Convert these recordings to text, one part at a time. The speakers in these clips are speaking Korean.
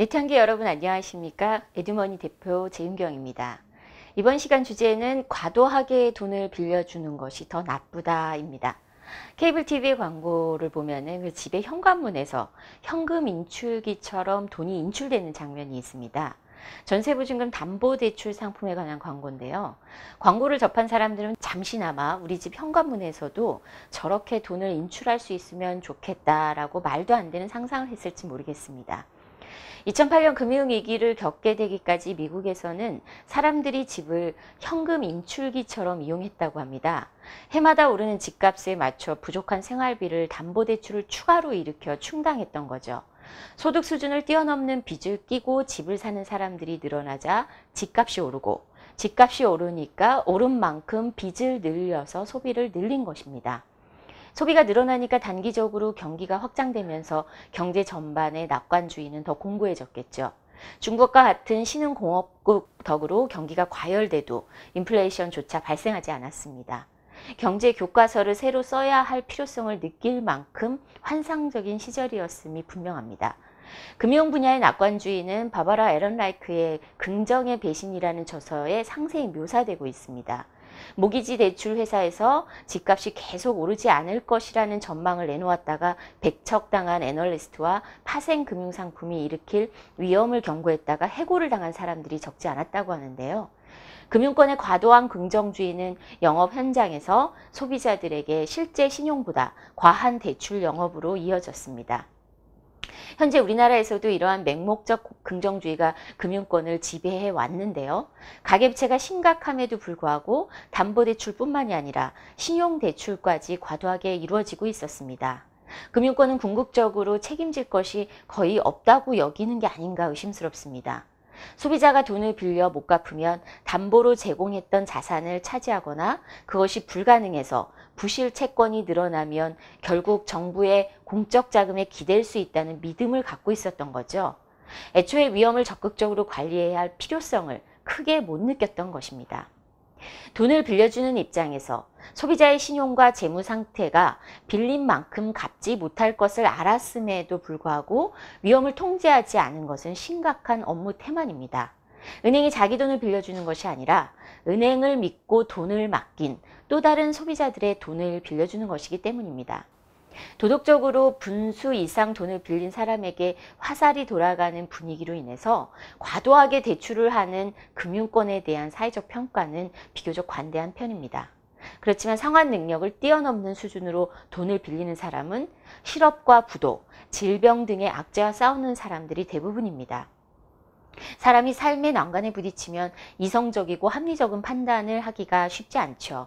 애청자 여러분 안녕하십니까? 에듀머니 대표 재윤경입니다. 이번 시간 주제는 과도하게 돈을 빌려주는 것이 더 나쁘다입니다. 케이블 TV 광고를 보면은 그 집의 현관문에서 현금 인출기처럼 돈이 인출되는 장면이 있습니다. 전세보증금 담보대출 상품에 관한 광고인데요. 광고를 접한 사람들은 잠시나마 우리 집 현관문에서도 저렇게 돈을 인출할 수 있으면 좋겠다라고 말도 안 되는 상상을 했을지 모르겠습니다. 2008년 금융위기를 겪게 되기까지 미국에서는 사람들이 집을 현금 인출기처럼 이용했다고 합니다. 해마다 오르는 집값에 맞춰 부족한 생활비를 담보대출을 추가로 일으켜 충당했던 거죠. 소득 수준을 뛰어넘는 빚을 끼고 집을 사는 사람들이 늘어나자 집값이 오르고, 집값이 오르니까 오른 만큼 빚을 늘려서 소비를 늘린 것입니다. 소비가 늘어나니까 단기적으로 경기가 확장되면서 경제 전반의 낙관주의는 더 공고해졌겠죠. 중국과 같은 신흥공업국 덕으로 경기가 과열돼도 인플레이션조차 발생하지 않았습니다. 경제 교과서를 새로 써야 할 필요성을 느낄 만큼 환상적인 시절이었음이 분명합니다. 금융 분야의 낙관주의는 바바라 에런라이크의 긍정의 배신이라는 저서에 상세히 묘사되고 있습니다. 모기지 대출 회사에서 집값이 계속 오르지 않을 것이라는 전망을 내놓았다가 배척당한 애널리스트와 파생 금융상품이 일으킬 위험을 경고했다가 해고를 당한 사람들이 적지 않았다고 하는데요. 금융권의 과도한 긍정주의는 영업 현장에서 소비자들에게 실제 신용보다 과한 대출 영업으로 이어졌습니다. 현재 우리나라에서도 이러한 맹목적 긍정주의가 금융권을 지배해 왔는데요. 가계부채가 심각함에도 불구하고 담보대출뿐만이 아니라 신용대출까지 과도하게 이루어지고 있었습니다. 금융권은 궁극적으로 책임질 것이 거의 없다고 여기는 게 아닌가 의심스럽습니다. 소비자가 돈을 빌려 못 갚으면 담보로 제공했던 자산을 차지하거나 그것이 불가능해서 부실 채권이 늘어나면 결국 정부의 공적 자금에 기댈 수 있다는 믿음을 갖고 있었던 거죠. 애초에 위험을 적극적으로 관리해야 할 필요성을 크게 못 느꼈던 것입니다. 돈을 빌려주는 입장에서 소비자의 신용과 재무 상태가 빌린 만큼 갚지 못할 것을 알았음에도 불구하고 위험을 통제하지 않은 것은 심각한 업무 태만입니다. 은행이 자기 돈을 빌려주는 것이 아니라 은행을 믿고 돈을 맡긴 또 다른 소비자들의 돈을 빌려주는 것이기 때문입니다. 도덕적으로 분수 이상 돈을 빌린 사람에게 화살이 돌아가는 분위기로 인해서 과도하게 대출을 하는 금융권에 대한 사회적 평가는 비교적 관대한 편입니다. 그렇지만 상환 능력을 뛰어넘는 수준으로 돈을 빌리는 사람은 실업과 부도, 질병 등의 악재와 싸우는 사람들이 대부분입니다. 사람이 삶의 난관에 부딪히면 이성적이고 합리적인 판단을 하기가 쉽지 않죠.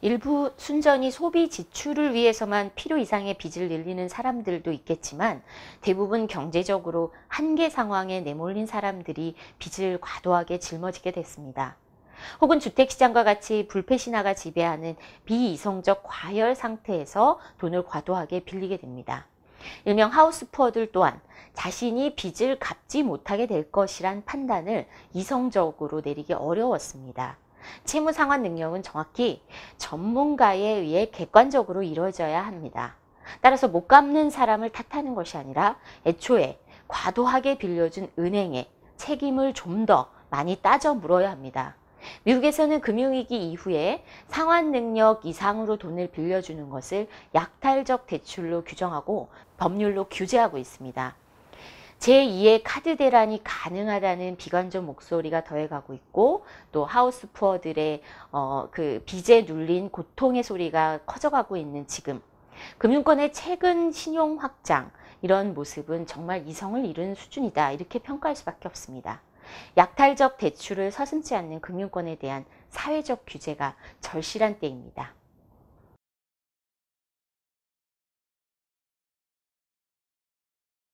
일부 순전히 소비 지출을 위해서만 필요 이상의 빚을 늘리는 사람들도 있겠지만 대부분 경제적으로 한계 상황에 내몰린 사람들이 빚을 과도하게 짊어지게 됐습니다. 혹은 주택시장과 같이 불패신화가 지배하는 비이성적 과열 상태에서 돈을 과도하게 빌리게 됩니다. 일명 하우스푸어들 또한 자신이 빚을 갚지 못하게 될 것이란 판단을 이성적으로 내리기 어려웠습니다. 채무 상환 능력은 정확히 전문가에 의해 객관적으로 이루어져야 합니다. 따라서 못 갚는 사람을 탓하는 것이 아니라 애초에 과도하게 빌려준 은행에 책임을 좀 더 많이 따져 물어야 합니다. 미국에서는 금융위기 이후에 상환 능력 이상으로 돈을 빌려주는 것을 약탈적 대출로 규정하고 법률로 규제하고 있습니다. 제2의 카드 대란이 가능하다는 비관적 목소리가 더해가고 있고 또 하우스푸어들의 그 빚에 눌린 고통의 소리가 커져가고 있는 지금 금융권의 최근 신용 확장 이런 모습은 정말 이성을 잃은 수준이다 이렇게 평가할 수밖에 없습니다. 약탈적 대출을 서슴지 않는 금융권에 대한 사회적 규제가 절실한 때입니다.